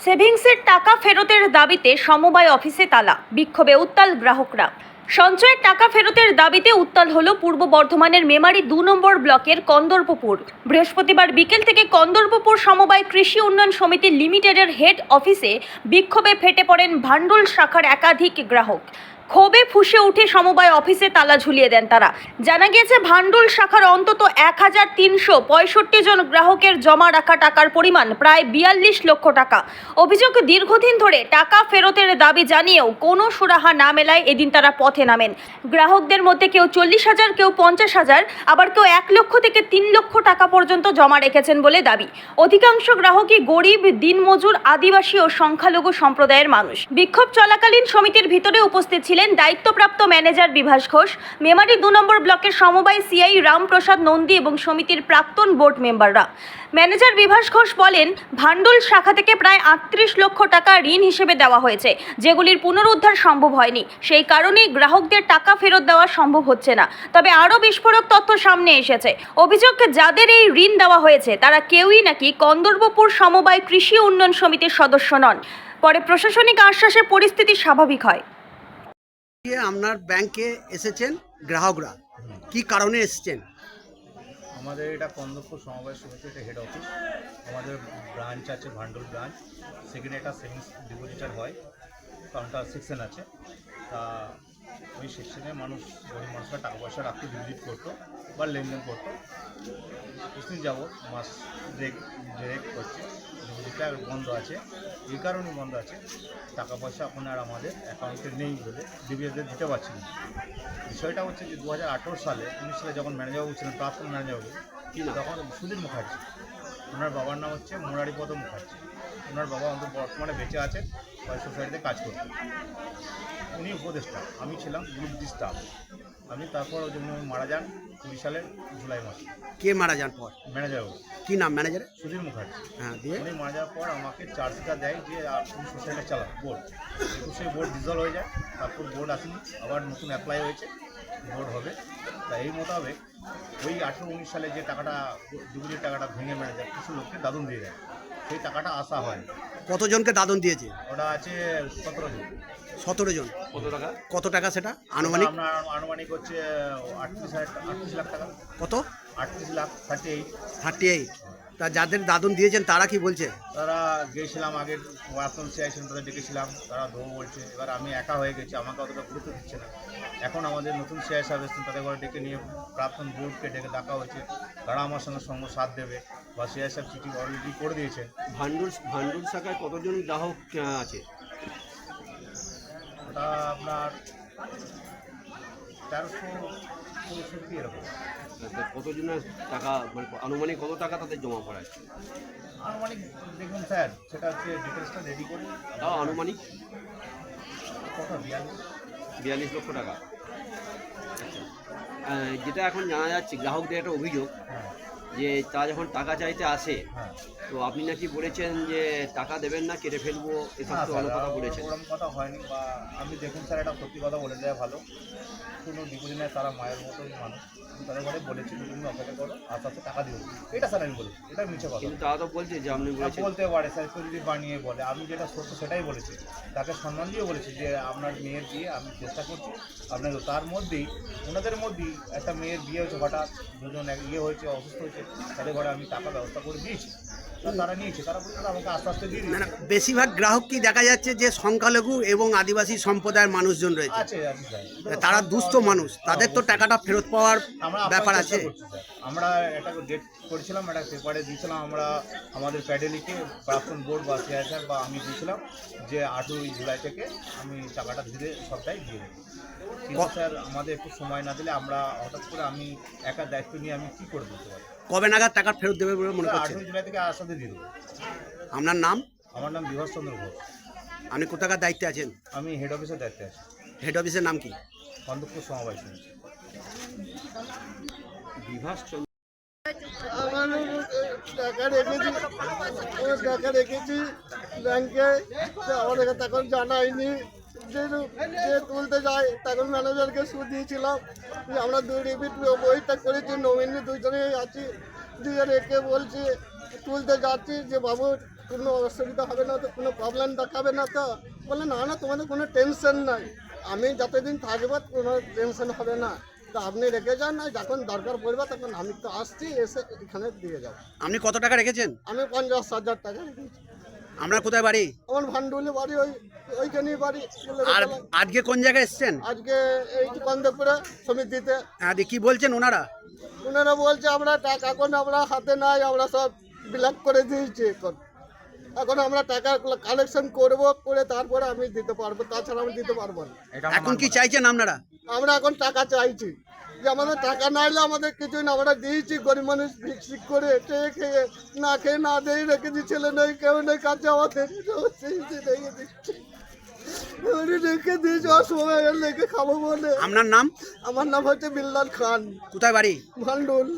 সেভিংসের টাকা ফেরতের দাবিতে সমবায় অফিসে তালা, বিক্ষোভে উত্তাল গ্রাহকরা। সঞ্চয়ের টাকা ফেরতের দাবিতে উত্তাল হলো পূর্ব বর্ধমানের মেমারি 2 নম্বর ব্লকের কন্দর্পপুর। বৃহস্পতিবার বিকেল থেকে কন্দর্পপুর সমবায় কৃষি উন্নয়ন সমিতি লিমিটেডের হেড অফিসে বিক্ষোভে ফেটে পড়েন ভান্ডুল শাখার একাধিক গ্রাহক। ক্ষোভে ফুঁসে উঠে সমবায় অফিসে তালা ঝুলিয়ে দেন তারা। জানা গিয়েছে, ভান্ডুল শাখার অন্তত 1365 জন গ্রাহকের জমা রাখা টাকার পরিমাণ প্রায় 42 লক্ষ টাকা। অভিযোগ, দীর্ঘদিন ধরে টাকা ফেরতের দাবি জানিয়েও কোনো সুরাহা না মেলায় এদিন তারা পথে নামেন। গ্রাহকদের মধ্যে কেউ 40,000, কেউ 50,000, আবার কেউ 1 লক্ষ থেকে 3 লক্ষ টাকা পর্যন্ত জমা রেখেছেন বলে দাবি। অধিকাংশ গ্রাহকই গরিব, দিনমজুর, আদিবাসী ও সংখ্যালঘু সম্প্রদায়ের মানুষ। বিক্ষোভ চলাকালীন সমিতির ভিতরে উপস্থিত ছিলেন দায়িত্বপ্রাপ্ত ম্যানেজার বিভাস ঘোষ, মেমারি 2 নম্বর ব্লকের সমবায় সিআই রামপ্রসাদ নন্দী এবং সমিতির প্রাক্তন বোর্ড মেম্বাররা। ম্যানেজার বিভাস ঘোষ বলেন, ভান্ডুল শাখা থেকে প্রায় 38 লক্ষ টাকা ঋণ হিসেবে দেওয়া হয়েছে, যেগুলির পুনরুদ্ধার সম্ভব হয়নি। সেই কারণেই গ্রাহকদের টাকা ফেরত দেওয়া সম্ভব হচ্ছে না। তবে আরও বিস্ফোরক তথ্য সামনে এসেছে। অভিযোগ, যাদের এই ঋণ দেওয়া হয়েছে তারা কেউই নাকি কন্দর্পপুর সমবায় কৃষি উন্নয়ন সমিতির সদস্য নন। পরে প্রশাসনিক আশ্বাসে পরিস্থিতি স্বাভাবিক হয়। আপনার ব্যাংকে এসেছেন গ্রাহকরা, কি কারণে এসেছেন? আমাদের এটা কন্দর্পপুর সমবায় সমিতি, এটা হেড অফিস। আমাদের ব্রাঞ্চ আছে ভান্ডুল ব্রাঞ্চ, সেখানে একটা সেভিংস ডিপোজিটার হয়, কাউন্টার সেকশন আছে। তা ওই সেকশনে গরিব মানুষরা টাকা পয়সা রাখতে ডিপোজিট করতো বা লেনদেন করতো। কিছুদিন যাবত মাস ব্রেক করছে, ডিপোজিটটা বন্ধ আছে। এই কারণে বন্ধ আছে, টাকা পয়সা এখন আর আমাদের অ্যাকাউন্টে নেই বলে ডিবিএসদের দিতে পারছি না। বিষয়টা হচ্ছে যে 2018 সালে 19 সালে যখন ম্যানেজারবাবু ছিলেন, প্রাক্তন ম্যানেজারবাবু, তখন সুধীর মুখার্জি, ওনার বাবার নাম হচ্ছে মুরারিপদ মুখার্জি। ওনার বাবা অন্তত বর্তমানে বেঁচে আছেন, সোসাইটিতে কাজ করতেন। উনি উপদেষ্টা, আমি ছিলাম গ্রুপ ডি স্টাফ। আমি তারপর ওই জন্য মারা যান 20 সালের জুলাই মাসে। কে মারা যান পর? ম্যানেজারবাবু। কি নাম ম্যানেজারের? সুধীর মুখার্জি। হ্যাঁ, দিয়ে উনি মারা যাওয়ার পর আমাকে চার্জটা দেয় যে তুমি সোসাইটি চালাও বোর্ড। সেই বোর্ড ডিজলভ হয়ে যায়, তারপর বোর্ড আসেনি, আবার নতুন অ্যাপ্লাই হয়েছে, বোর্ড হবে। তা এই মোতাবেক ওই 18-19 সালে যে টাকাটা ডিপোজিট টাকাটা ভেঙে ম্যানেজার কিছু লোককে দাদন দিয়ে দেয়, সেই টাকাটা আসা হয়। কতজনকে দাদন দিয়েছে? ওটা আছে 17 জন। 17 জন। কত টাকা সেটা আনুমানিক? আপনার আনুমানিক হচ্ছে 38 লাখ টাকা। কত? 38 লাখ 38। তা যাদের দাদন দিয়েছেন তারা কি বলছে? তারা গিয়েছিলাম, আগের ওয়ার্কন সিআই ছিলেন, তাদের ডেকেছিলাম, তারা ধোয়া বলছে। এবার আমি একা হয়ে গেছি, আমাকে অতটা গুরুত্ব দিচ্ছে না। এখন আমাদের নতুন সিআই সাহেব এসেছেন, তাদের ঘরে ডেকে নিয়ে প্রাক্তন বোর্ডকে ডেকে ডাকা হয়েছে, তারা আমার সঙ্গে সাথ দেবে বা সিআই সাহেব চিঠি অলরেডি করে দিয়েছে। ভান্ডুল শাখায় কতজন গ্রাহক আছে? ওটা আপনার 1365 এরকম। কতজনের টাকা, মানে আনুমানিক কত টাকা তাদের জমা পড়া আছে? আনুমানিক দেখুন স্যার, সেটা হচ্ছে ডিটেলসটা রেডি করে তাও আনুমানিক কত 42 লক্ষ টাকা। যেটা এখন জানা যাচ্ছে, গ্রাহকদের একটা অভিযোগ যে তারা যখন টাকা চাইতে আসে, তো আপনি নাকি বলেছেন যে টাকা দেবেন না, কেটে ফেলবো, এসব তো অনেক কথা বলেছেন। ওরকম কথা হয়নি, বা আমি দেখুন স্যার, এটা সত্যি কথা বলে দেওয়া ভালো। কোনো ডিপোজিট নেয়, তারা মায়ের মতোই মানুষ। তাদের ঘরে বলেছি তুমি অপেক্ষা করো, আস্তে আস্তে টাকা দিও, এটা স্যার আমি বলেছি। এটা মিছে কথা, কিন্তু তারা তো বলছে যে আপনি বলতে পারে স্যার, কেউ যদি বানিয়ে বলে। আমি যেটা সত্য সেটাই বলেছি, তাকে সম্মান দিয়ে বলেছি যে আপনার মেয়ের বিয়ে আমি চেষ্টা করছি আপনাকে। তার মধ্যেই ওনাদের মধ্যেই একটা মেয়ের বিয়ে হয়েছে, হঠাৎ দুজন হয়েছে, অসুস্থ হয়েছে, তাদের ঘরে আমি টাকা ব্যবস্থা করে দিয়েছি। তারা নিয়েছে, তারা বলছে আমাকে আস্তে আস্তে দিয়ে দিয়েছে। বেশিরভাগ গ্রাহক কি দেখা যাচ্ছে যে সংখ্যালঘু এবং আদিবাসী সম্প্রদায়ের মানুষজন রয়েছে, তারা দুস্থ মানুষ, তাদের তো টাকাটা ফেরত পাওয়ার ব্যাপার আছে। আমরা একটা ডেট করেছিলাম, একটা পেপারে দিয়েছিলাম, আমরা আমাদের প্যাডেলিকে প্রাক্তন বোর্ড বা সিআইএসআর বা আমি দিয়েছিলাম যে 8ই জুলাই থেকে আমি টাকাটা ধীরে সবটাই দিয়ে দেবো। কিন্তু স্যার আমাদের একটু সময় না দিলে আমরা হঠাৎ করে আমি একা দায়িত্ব নিয়ে আমি কী করে দিতে পারি? কবে নাগাদ টাকা ফেরত দেবে বলে মনে করছেন? 8ই জুলাই থেকে আসাতে দিয়ে দেবো। আপনার নাম? আমার নাম বিভাস চন্দ্র ঘোষ। আপনি কোথাকার দায়িত্বে আছেন? আমি হেড অফিসের দায়িত্বে আছি। হেড অফিসের নাম কি? কন্দর্পপুর সমবায় সমিতি। বিভাস চন্দ্র। টাকা রেখেছি ব্যাংকে, আমাদের তখন জানাইনি। যে তুলতে যায় তখন ম্যানেজারকে সুদ দিয়েছিলাম যে আমরা 2 রিপিট বইটা করেছি, নমিনি 2 জনেই আছি। দিয়ে রেখে বলছি তুলতে যাচ্ছি যে বাবু কোনো অসুবিধা হবে না তো, কোনো প্রবলেম দেখাবে না তো? বলে না না, তোমাদের কোনো টেনশন নাই, আমি যতদিন থাকবো কোনো টেনশন হবে না, তো আপনি রেখে যান, না যখন দরকার পড়বে তখন আমি তো আসছি, এসে এখানে দিয়ে যাবো। আপনি কত টাকা রেখেছেন? আমি 50,000 টাকা রেখেছি। আপনার কোথায় বাড়ি? আমার ভান্ডুলি বাড়ি, ওইখানেই বাড়ি। আর আজকে কোন জায়গায় এসেছেন? আজকে এই কন্দপুরে সমিতিতে। কি বলছেন ওনারা? ওনারা বলছে আমরা টাকা এখন আমরা হাতে নাই, আমরা সব ব্লক করে দিয়েছি, এখন আমরা টাকা কালেকশন করে তারপরে আমি দিতে পারবো, তাছাড়া আমি দিতে পারবো না। এখন কি চাইছেন আপনারা? আমরা এখন টাকা চাইছি, যে আমাদের টাকা না এলে আমাদের কিছুই না, আমরা দিয়েছি গরিব মানুষ ভিক্ষিক করে খেয়ে খেয়ে, না খেয়ে না দিয়ে রেখে দিই, ছেলে নেই কেউ নেই কাছে আমাদের, রেখে দিয়েছি অসময় রেখে খাবো বলে। আপনার নাম? আমার নাম হচ্ছে বিল্লাল খান, কোথায় বাড়ি? ভান্ডুল।